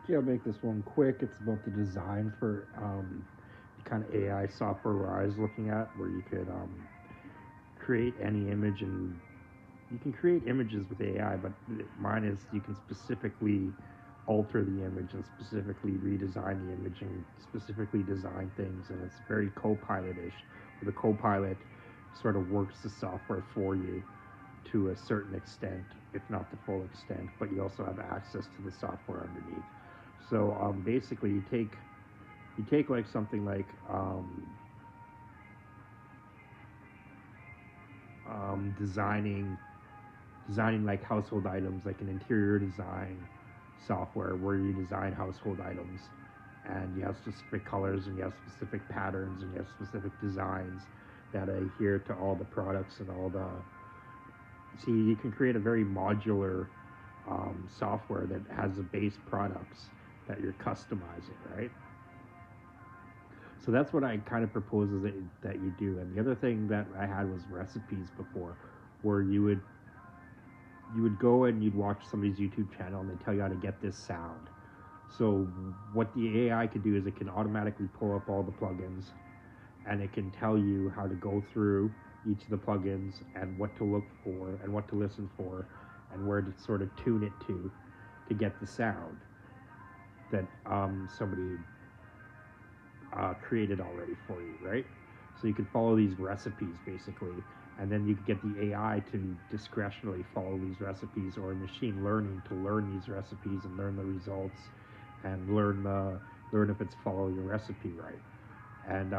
Okay, I'll make this one quick. It's about the design for the kind of AI software where I was looking at, where you could create any image, and you can create images with AI, but mine is you can specifically alter the image and specifically redesign the image and specifically design things, and it's very Copilot-ish, where the Copilot sort of works the software for you to a certain extent, if not the full extent, but you also have access to the software underneath. So basically, you take like something like designing like household items, like an interior design software where you design household items, and you have specific colors and you have specific patterns and you have specific designs that adhere to all the products and all the. See, you can create a very modular software that has the base products that you're customizing, right? So that's what I kind of propose is that you do. And the other thing that I had was recipes before, where you would go and you'd watch somebody's YouTube channel and they tell you how to get this sound. So what the AI could do is it can automatically pull up all the plugins and it can tell you how to go through each of the plugins and what to look for and what to listen for and where to sort of tune it to get the sound that somebody created already for you, right? So you can follow these recipes basically, and then you can get the AI to discretionally follow these recipes or machine learning to learn these recipes and learn the results and learn if it's following the recipe right. And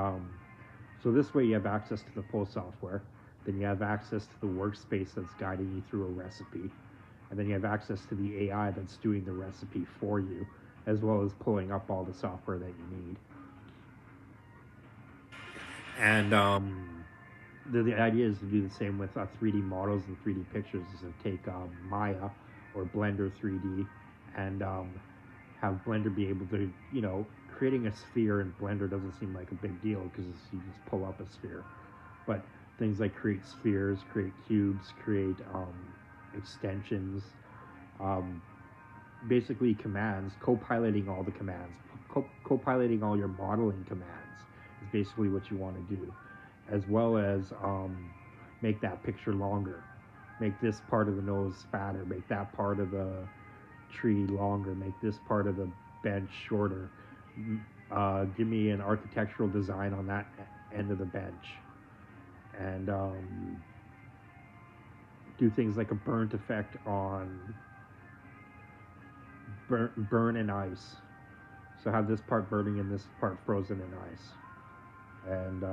so this way you have access to the full software. Then you have access to the workspace that's guiding you through a recipe. And then you have access to the AI that's doing the recipe for you, as well as pulling up all the software that you need. And the idea is to do the same with 3D models and 3D pictures. Is to take Maya or Blender 3D and have Blender be able to, creating a sphere in Blender doesn't seem like a big deal because you just pull up a sphere. But things like create spheres, create cubes, create extensions, um, basically commands, co-piloting all the commands, co-piloting all your modeling commands is basically what you want to do, as well as make that picture longer, make this part of the nose fatter, make that part of the tree longer, make this part of the bench shorter. Give me an architectural design on that end of the bench, and do things like a burnt effect on burn and ice. So have this part burning and this part frozen in ice, and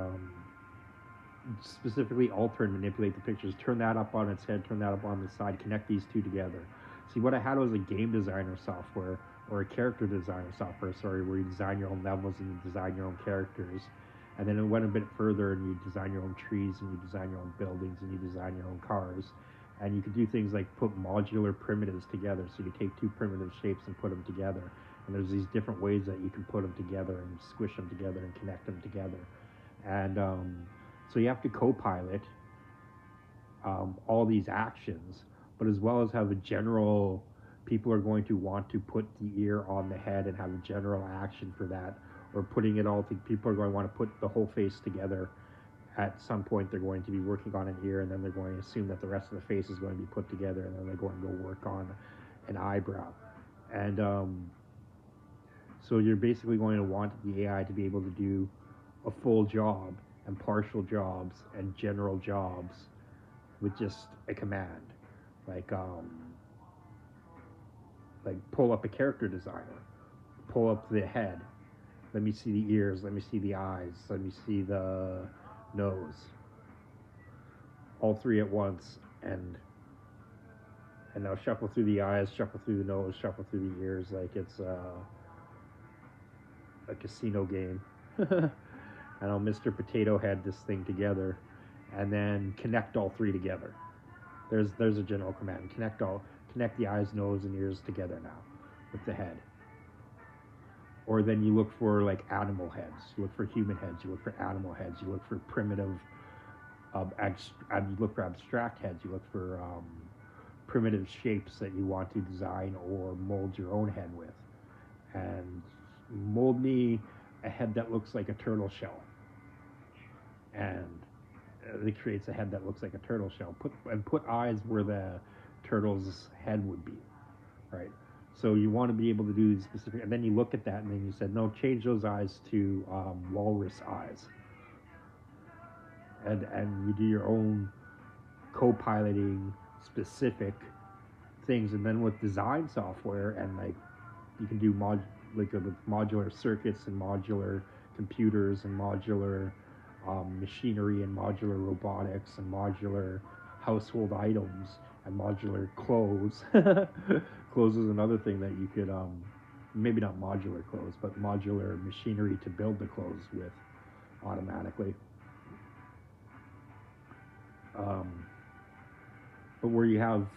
specifically alter and manipulate the pictures. Turn that up on its head, turn that up on the side, connect these two together. See, what I had was a game designer software or a character designer software, sorry, where you design your own levels and you design your own characters. And then it went a bit further and you design your own trees and you design your own buildings and you design your own cars. And you could do things like put modular primitives together. So you take two primitive shapes and put them together. And there's these different ways that you can put them together and squish them together and connect them together. And so you have to co-pilot all these actions, but as well as have a general. People are going to want to put the ear on the head and have a general action for that, or putting it all. People are going to want to put the whole face together. At some point, they're going to be working on an ear, and then they're going to assume that the rest of the face is going to be put together, and then they're going to go work on an eyebrow. And so you're basically going to want the AI to be able to do a full job and partial jobs and general jobs with just a command, like pull up a character designer, pull up the head, let me see the ears, let me see the eyes, let me see the nose, all three at once, and now shuffle through the eyes, shuffle through the nose, shuffle through the ears like it's a casino game. And I'll Mr. Potato Head this thing together, and then connect all three together. There's a general command. Connect the eyes, nose, and ears together now with the head. Or then you look for like animal heads. You look for human heads. You look for animal heads. You look for primitive. You look for abstract heads. You look for primitive shapes that you want to design or mold your own head with. and mold me a head that looks like a turtle shell. And it creates a head that looks like a turtle shell. Put eyes where the turtle's head would be, right? So you want to be able to do these specific, and then you look at that, and then you said, no, change those eyes to walrus eyes, and you do your own co-piloting specific things, and then with design software, and like you can do with modular circuits and modular computers and modular machinery and modular robotics and modular household items and modular clothes. Clothes is another thing that you could maybe not modular clothes, but modular machinery to build the clothes with automatically. But where you have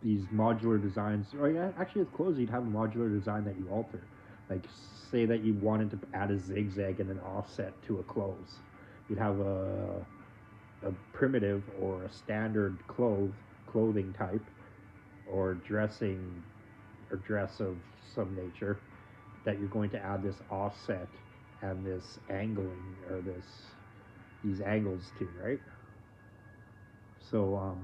these modular designs, or yeah, actually with clothes, you'd have a modular design that you alter. Like say that you wanted to add a zigzag and an offset to a clothes. You'd have a primitive or a standard clothing type or dressing or dress of some nature that you're going to add this offset and this angling or these angles to, right? So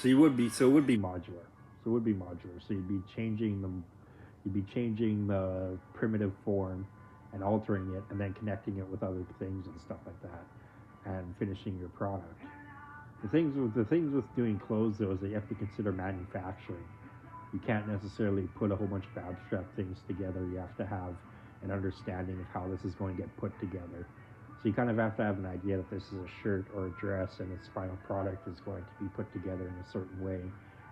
it would be modular. So you'd be changing the primitive form and altering it, and then connecting it with other things and stuff like that, and finishing your product. The things with doing clothes though is that you have to consider manufacturing. You can't necessarily put a whole bunch of abstract things together. You have to have an understanding of how this is going to get put together. So you kind of have to have an idea that this is a shirt or a dress, and its final product is going to be put together in a certain way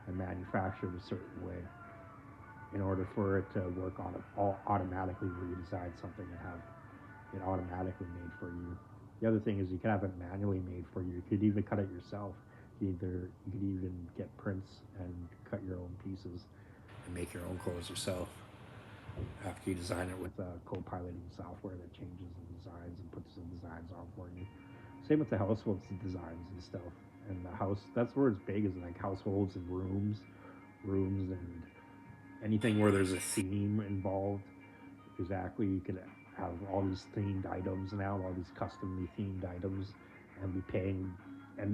and manufactured a certain way in order for it to work automatically, where you design something and have it automatically made for you. The other thing is you could have it manually made for you. You could even cut it yourself. You could even get prints and cut your own pieces and make your own clothes yourself after you design it with co-piloting software that changes the designs and puts the designs on for you. Same with the households, the designs and stuff. And the house, that's where it's big, is like households and rooms and anything where there's a theme involved. Exactly, you could have all these themed items now, all these customly themed items, and be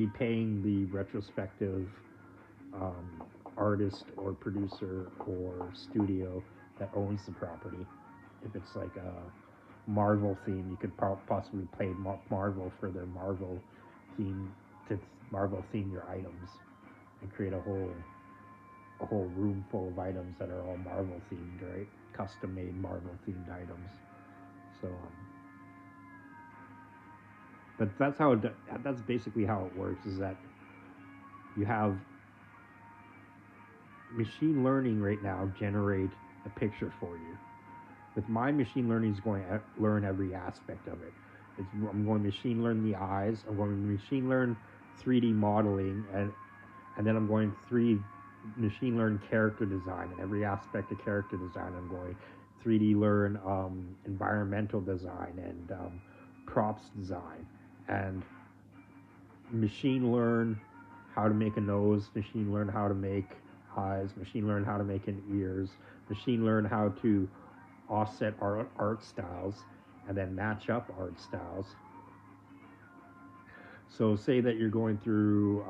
paying the retrospective artist or producer or studio that owns the property. If it's like a Marvel theme, you could possibly pay Marvel for their Marvel theme to Marvel theme your items and create a whole room full of items that are all Marvel themed, right? Custom made Marvel themed items. So, but that's basically how it works. Is that you have machine learning right now generate a picture for you. With my machine learning is going to learn every aspect of it. I'm going to machine learn the eyes. I'm going to machine learn 3D modeling, and then I'm going to machine learn character design and every aspect of character design. I'm going 3D learn environmental design and props design, and machine learn how to make a nose, machine learn how to make eyes, machine learn how to make an ears, machine learn how to offset art styles and then match up art styles. So say that you're going through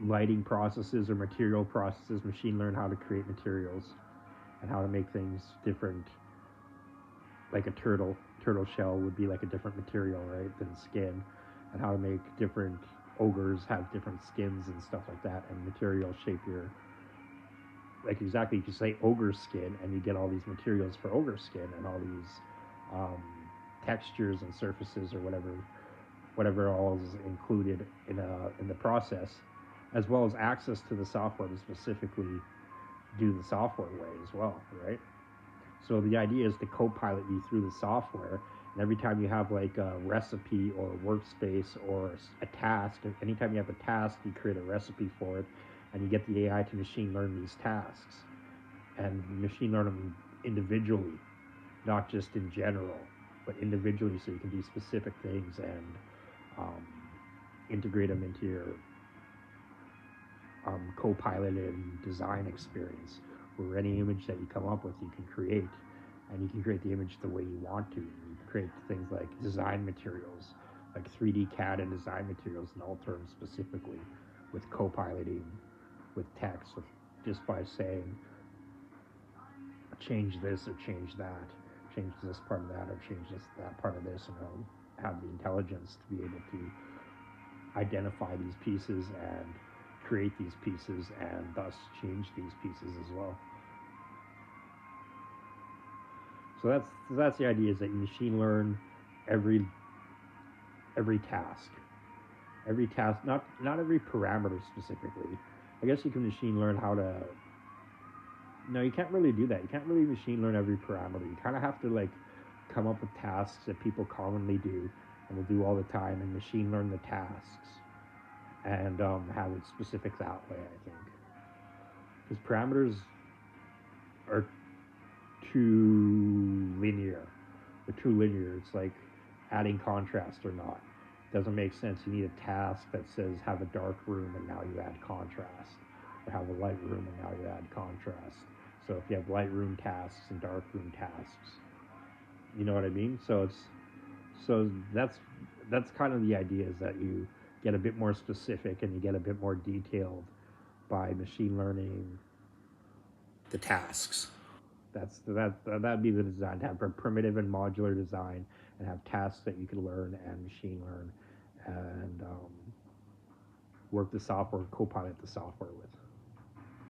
lighting processes or material processes, machine learn how to create materials and how to make things different. Like a turtle shell would be like a different material, right, than skin, and how to make different ogres have different skins and stuff like that, and materials shape your, like exactly, you say ogre skin and you get all these materials for ogre skin and all these textures and surfaces or whatever all is included in the process, as well as access to the software to specifically do the software way as well, right? So the idea is to co-pilot you through the software, and every time you have like a recipe or a workspace or a task, anytime you have a task, you create a recipe for it, and you get the AI to machine learn these tasks, and machine learn them individually, not just in general, but individually, so you can do specific things and integrate them into your co-piloted design experience where any image that you come up with you can create, and you can create the image the way you want to. You can create things like design materials, like 3D CAD and design materials in all terms specifically, with co-piloting, with text, with just by saying change this or change that, change this part of that or change this that part of this, and it'll have the intelligence to be able to identify these pieces and create these pieces and thus change these pieces as well. So that's the idea, is that you machine learn every task. Every task, not every parameter specifically. I guess you can machine learn how to. No, you can't really do that. You can't really machine learn every parameter. You kind of have to like come up with tasks that people commonly do and will do all the time, and machine learn the tasks and have it specific that way. I think because parameters are too linear. They're too linear. It's like adding contrast or not. Doesn't make sense. You need a task that says have a dark room and now you add contrast, or have a light room and now you add contrast. So if you have light room tasks and dark room tasks, you know what I mean. So that's kind of the idea, is that you get a bit more specific and you get a bit more detailed by machine learning the tasks. That'd be the design, to have a primitive and modular design and have tasks that you can learn and machine learn and work the software, co-pilot the software with.